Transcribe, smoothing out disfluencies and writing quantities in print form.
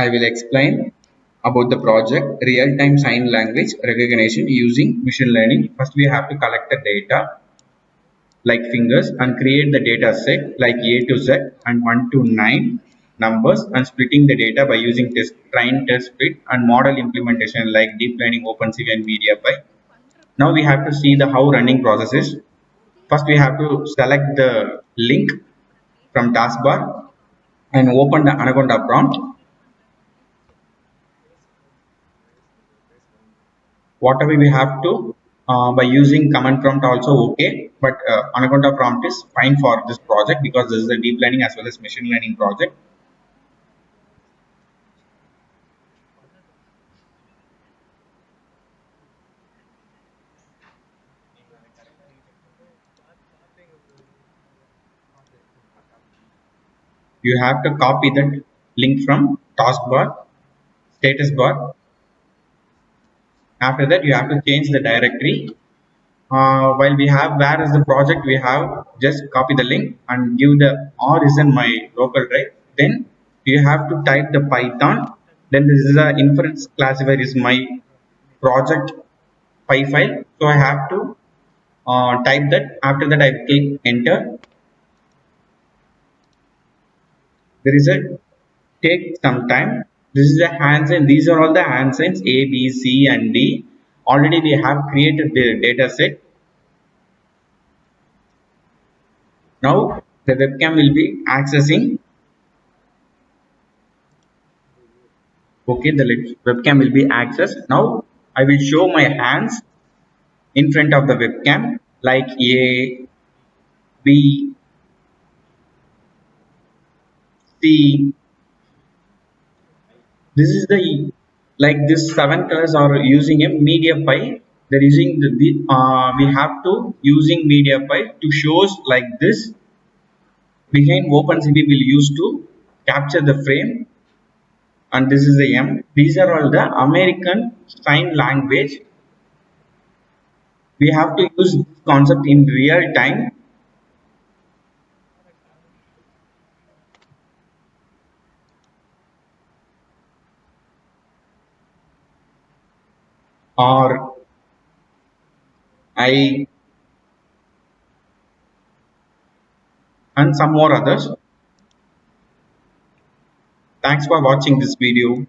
I will explain about the project real-time sign language recognition using machine learning. First, we have to collect the data like fingers and create the data set like A to Z and 1 to 9 numbers and splitting the data by using test, train, test, fit and model implementation like deep learning, OpenCV and MediaPy. Now we have to see the how running process is. First, we have to select the link from taskbar and open the Anaconda prompt. Whatever we have to by using command prompt also okay, but Anaconda prompt is fine for this project because this is a deep learning as well as machine learning project. You have to copy that link from taskbar, status bar. After that, you have to change the directory. While we have where is the project, we have just copy the link and give the or is in my local drive. Then you have to type the Python. Then this is the inference classifier is my project py file. So I have to type that. After that, I click enter. There is a take some time. This is the hand sign. These are all the hand signs A, B, C, and D. Already we have created the data set. Now the webcam will be accessing. Okay, the webcam will be accessed. Now I will show my hands in front of the webcam like A, B, C. This is the like this 7 colors are using a MediaPy. They're using we have to using MediaPy to shows like this. Behind OpenCV will use to capture the frame, and this is the M. These are all the American Sign Language. We have to use this concept in real time. Or I and some more others. Thanks for watching this video.